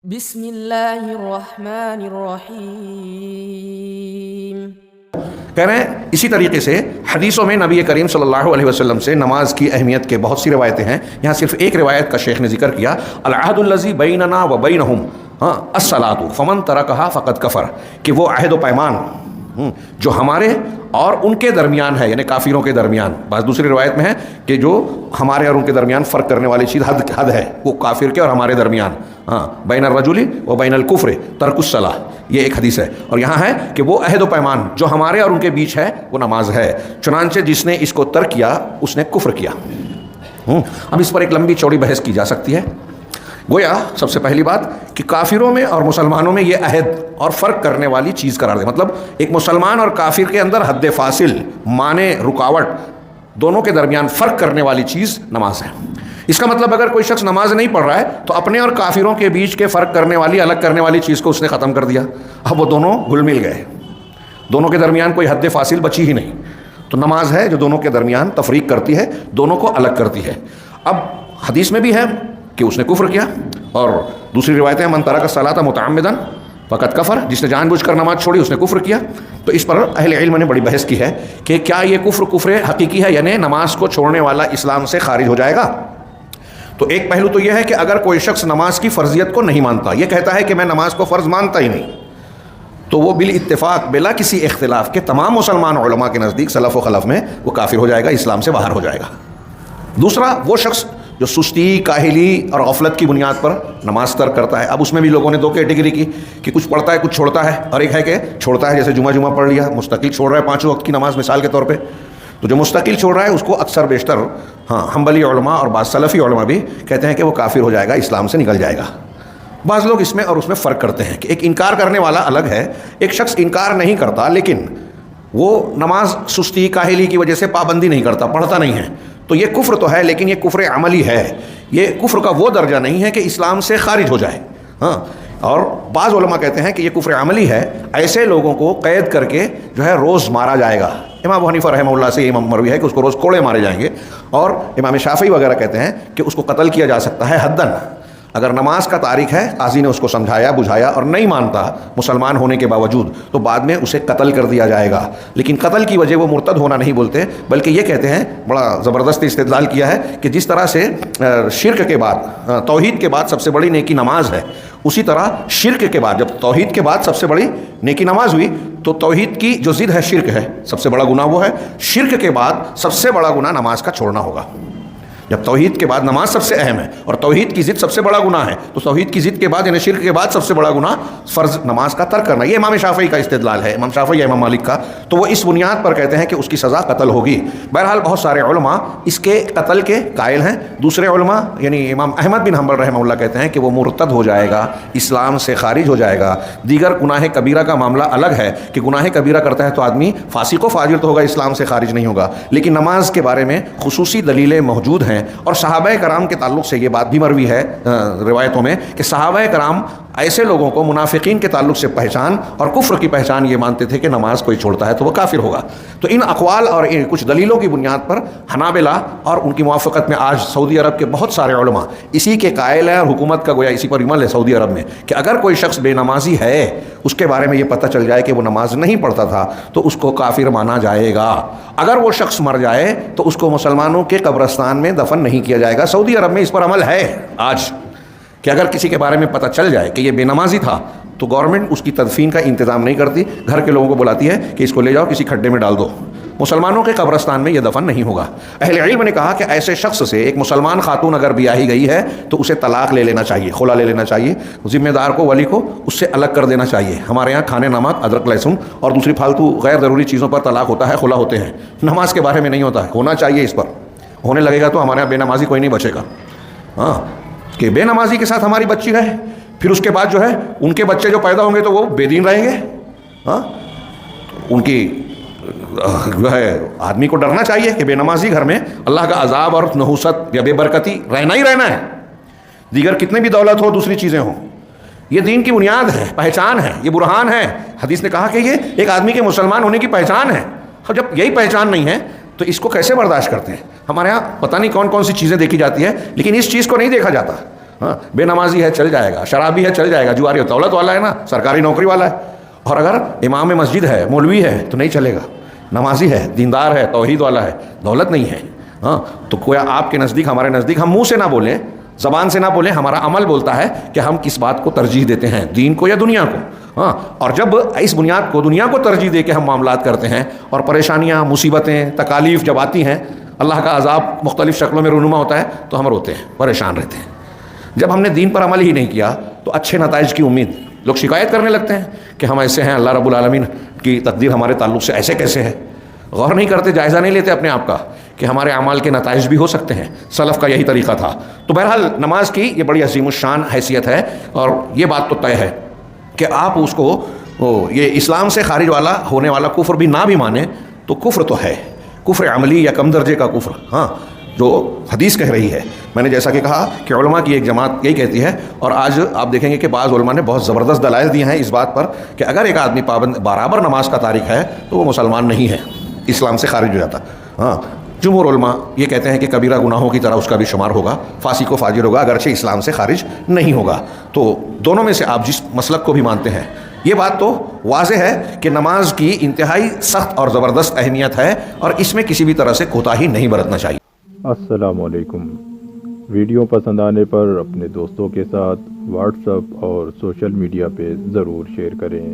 بسم اللہ الرحمن الرحیم۔ کہہ رہے ہیں اسی طریقے سے حدیثوں میں نبی کریم صلی اللہ علیہ وسلم سے نماز کی اہمیت کے بہت سی روایتیں ہیں۔ یہاں صرف ایک روایت کا شیخ نے ذکر کیا، العہد الذی بیننا و بینہم الصلاۃ فمن ترکہا فقد کفر، کہ وہ عہد و پیمان جو ہمارے اور ان کے درمیان ہے، یعنی کافروں کے درمیان۔ بعض دوسری روایت میں ہے کہ جو ہمارے اور ان کے درمیان فرق کرنے والی چیز حد ہے، وہ کافر کے اور ہمارے درمیان، بین الرجل و بین الکفر ترک الصلاۃ، یہ ایک حدیث ہے۔ اور یہاں ہے کہ وہ عہد و پیمان جو ہمارے اور ان کے بیچ ہے وہ نماز ہے، چنانچہ جس نے اس کو ترک کیا اس نے کفر کیا۔ اب اس پر ایک لمبی چوڑی بحث کی جا سکتی ہے۔ گویا سب سے پہلی بات کہ کافروں میں اور مسلمانوں میں یہ عہد اور فرق کرنے والی چیز قرار دے، مطلب ایک مسلمان اور کافر کے اندر حد فاصل، مانع، رکاوٹ، دونوں کے درمیان فرق کرنے والی چیز نماز ہے۔ اس کا مطلب اگر کوئی شخص نماز نہیں پڑھ رہا ہے تو اپنے اور کافروں کے بیچ کے فرق کرنے والی، الگ کرنے والی چیز کو اس نے ختم کر دیا۔ اب وہ دونوں گھل مل گئے، دونوں کے درمیان کوئی حد فاصل بچی ہی نہیں۔ تو نماز ہے جو دونوں کے درمیان تفریق کرتی ہے، دونوں کو الگ کرتی ہے۔ اب حدیث میں بھی ہے کہ اس نے کفر کیا، اور دوسری روایتیں من ترک الصلاۃ متعمدا فقد کفر، جس نے جان بوجھ کر نماز چھوڑی اس نے کفر کیا۔ تو اس پر اہل علم نے بڑی بحث کی ہے کہ کیا یہ کفر حقیقی ہے، یعنی نماز کو چھوڑنے والا اسلام سے خارج ہو جائے گا؟ تو ایک پہلو تو یہ ہے کہ اگر کوئی شخص نماز کی فرضیت کو نہیں مانتا، یہ کہتا ہے کہ میں نماز کو فرض مانتا ہی نہیں، تو وہ بالاتفاق بلا کسی اختلاف کے تمام مسلمان علماء کے نزدیک سلف و خلف میں وہ کافر ہو جائے گا، اسلام سے باہر ہو جائے گا۔ دوسرا وہ شخص جو سستی، کاہلی اور غفلت کی بنیاد پر نماز ترک کرتا ہے۔ اب اس میں بھی لوگوں نے دو کیٹیگری کی کہ کچھ پڑھتا ہے کچھ چھوڑتا ہے، اور ایک ہے کہ چھوڑتا ہے، جیسے جمعہ پڑھ لیا، مستقل چھوڑ رہا ہے 5 وقت کی نماز مثال کے طور پہ۔ تو جو مستقل چھوڑ رہا ہے اس کو اکثر بیشتر حنبلی علماء اور بعض سلفی علماء بھی کہتے ہیں کہ وہ کافر ہو جائے گا، اسلام سے نکل جائے گا۔ بعض لوگ اس میں اور اس میں فرق کرتے ہیں کہ ایک انکار کرنے والا الگ ہے، ایک شخص انکار نہیں کرتا لیکن وہ نماز سستی، کاہلی کی وجہ سے پابندی نہیں کرتا، پڑھتا نہیں ہے، تو یہ کفر تو ہے لیکن یہ کفر عملی ہے، یہ کفر کا وہ درجہ نہیں ہے کہ اسلام سے خارج ہو جائے۔ اور بعض علماء کہتے ہیں کہ یہ کفر عملی ہے، ایسے لوگوں کو قید کر کے جو ہے روز مارا جائے گا۔ امام ابو حنیفہ رحمہ اللہ سے امام مروی ہے کہ اس کو روز کوڑے مارے جائیں گے، اور امام شافعی وغیرہ کہتے ہیں کہ اس کو قتل کیا جا سکتا ہے حداً۔ اگر نماز کا تارک ہے، قاضی نے اس کو سمجھایا بجھایا اور نہیں مانتا مسلمان ہونے کے باوجود، تو بعد میں اسے قتل کر دیا جائے گا۔ لیکن قتل کی وجہ وہ مرتد ہونا نہیں بولتے، بلکہ یہ کہتے ہیں، بڑا زبردست استدلال کیا ہے کہ جس طرح سے شرک کے بعد، توحید کے بعد سب سے بڑی نیکی نماز ہے، اسی طرح شرک کے بعد، جب توحید کے بعد سب سے بڑی نیکی نماز ہوئی تو توحید کی جو ضد ہے شرک ہے، سب سے بڑا گناہ وہ ہے، شرک کے بعد سب سے بڑا گناہ نماز کا چھوڑنا ہوگا۔ جب توحید کے بعد نماز سب سے اہم ہے اور توحید کی ضد سب سے بڑا گناہ ہے، تو توحید کی ضد کے بعد یعنی شرک کے بعد سب سے بڑا گناہ فرض نماز کا ترک کرنا۔ یہ امام شافعی کا استدلال ہے، امام شافعی یا امام مالک کا، تو وہ اس بنیاد پر کہتے ہیں کہ اس کی سزا قتل ہوگی۔ بہرحال بہت سارے علماء اس کے قتل کے قائل ہیں، دوسرے علماء یعنی امام احمد بن حنبل رحمہ اللہ کہتے ہیں کہ وہ مرتد ہو جائے گا، اسلام سے خارج ہو جائے گا۔ دیگر گناہ کبیرہ کا معاملہ الگ ہے کہ گناہ کبیرہ کرتا ہے تو آدمی فاسق و فاجر تو ہوگا، اسلام سے خارج نہیں ہوگا، لیکن نماز کے بارے میں خصوصی دلیلیں موجود ہیں، اور صحابہ کرام کے تعلق سے یہ بات بھی مروی ہے روایتوں میں کہ صحابہ کرام ایسے لوگوں کو منافقین کے تعلق سے پہچان اور کفر کی پہچان یہ مانتے تھے کہ نماز کوئی چھوڑتا ہے تو وہ کافر ہوگا۔ تو ان اقوال اور ان کچھ دلیلوں کی بنیاد پر حنابلہ اور ان کی موافقت میں آج سعودی عرب کے بہت سارے علماء اسی کے قائل ہیں، اور حکومت کا گویا اسی پر عمل ہے سعودی عرب میں کہ اگر کوئی شخص بے نمازی ہے، اس کے بارے میں یہ پتہ چل جائے کہ وہ نماز نہیں پڑھتا تھا تو اس کو کافر مانا جائے گا۔ اگر وہ شخص مر جائے تو اس کو مسلمانوں کے قبرستان میں دفن نہیں کیا جائے گا۔ سعودی عرب میں اس پر عمل ہے آج کہ اگر کسی کے بارے میں پتہ چل جائے کہ یہ بے نمازی تھا تو گورنمنٹ اس کی تدفین کا انتظام نہیں کرتی، گھر کے لوگوں کو بلاتی ہے کہ اس کو لے جاؤ کسی کھڈے میں ڈال دو، مسلمانوں کے قبرستان میں یہ دفن نہیں ہوگا۔ اہل علم نے کہا کہ ایسے شخص سے ایک مسلمان خاتون اگر بیاہی گئی ہے تو اسے طلاق لے لینا چاہیے، خلا لے لینا چاہیے، ذمہ دار کو، ولی کو اس سے الگ کر دینا چاہیے۔ ہمارے یہاں کھانے نمک، ادرک لہسن اور دوسری فالتو غیر ضروری چیزوں پر طلاق ہوتا ہے، خلا ہوتے ہیں، نماز کے بارے میں نہیں ہوتا ہے، ہونا چاہیے۔ اس پر ہونے لگے گا تو ہمارے یہاں بے نمازی کوئی نہیں بچے گا۔ کہ بے نمازی کے ساتھ ہماری بچی رہے، پھر اس کے بعد جو ہے ان کے بچے جو پیدا ہوں گے تو وہ بے دین رہیں گے۔ ان کی جو ہے آدمی کو ڈرنا چاہیے کہ بے نمازی گھر میں اللہ کا عذاب اور نحوست یا بے برکتی رہنا ہی رہنا ہے، دیگر کتنے بھی دولت ہو، دوسری چیزیں ہوں۔ یہ دین کی بنیاد ہے، پہچان ہے، یہ برہان ہے۔ حدیث نے کہا کہ یہ ایک آدمی کے مسلمان ہونے کی پہچان ہے، اور جب یہی پہچان نہیں ہے تو اس کو کیسے برداشت کرتے ہیں؟ ہمارے ہاں پتہ نہیں کون کون سی چیزیں دیکھی جاتی ہے لیکن اس چیز کو نہیں دیکھا جاتا۔ ہاں بے نمازی ہے چل جائے گا، شرابی ہے چل جائے گا، جواری دولت والا ہے نا، سرکاری نوکری والا ہے، اور اگر امام مسجد ہے، مولوی ہے تو نہیں چلے گا، نمازی ہے، دیندار ہے، توحید والا ہے، دولت نہیں ہے، ہاں تو کوئی آپ کے نزدیک ہمارے نزدیک ہم منہ سے نہ بولیں، زبان سے نہ بولیں، ہمارا عمل بولتا ہے کہ ہم کس بات کو ترجیح دیتے ہیں، دین کو یا دنیا کو. ہاں اور جب اس بنیاد کو دنیا کو ترجیح دے کے ہم معاملات کرتے ہیں اور پریشانیاں مصیبتیں تکالیف جب آتی ہیں، اللہ کا عذاب مختلف شکلوں میں رونما ہوتا ہے تو ہم روتے ہیں، پریشان رہتے ہیں. جب ہم نے دین پر عمل ہی نہیں کیا تو اچھے نتائج کی امید، لوگ شکایت کرنے لگتے ہیں کہ ہم ایسے ہیں، اللہ رب العالمین کی تقدیر ہمارے تعلق سے ایسے کیسے ہے. غور نہیں کرتے، جائزہ نہیں لیتے اپنے آپ کا کہ ہمارے اعمال کے نتائج بھی ہو سکتے ہیں. سلف کا یہی طریقہ تھا. تو بہرحال نماز کی یہ بڑی عظیم الشان حیثیت ہے، اور یہ بات تو طے ہے کہ آپ اس کو یہ اسلام سے خارج والا ہونے والا کفر بھی نہ بھی مانیں تو کفر تو ہے، کفر عملی یا کم درجے کا کفر، ہاں جو حدیث کہہ رہی ہے. میں نے جیسا کہ کہا کہ علماء کی ایک جماعت یہی کہتی ہے، اور آج آپ دیکھیں گے کہ بعض علماء نے بہت زبردست دلائل دیے ہیں اس بات پر کہ اگر ایک آدمی پابند برابر نماز کا تارک ہے تو وہ مسلمان نہیں ہے، اسلام سے خارج ہو جاتا. ہاں جمہور علماء یہ کہتے ہیں کہ کبیرہ گناہوں کی طرح اس کا بھی شمار ہوگا، فاسق و فاجر ہوگا، اگرچہ اسلام سے خارج نہیں ہوگا. تو دونوں میں سے آپ جس مسلک کو بھی مانتے ہیں، یہ بات تو واضح ہے کہ نماز کی انتہائی سخت اور زبردست اہمیت ہے، اور اس میں کسی بھی طرح سے کوتاہی نہیں برتنا چاہیے. السلام علیکم. ویڈیو پسند آنے پر اپنے دوستوں کے ساتھ واٹس ایپ اور سوشل میڈیا پہ ضرور شیئر کریں.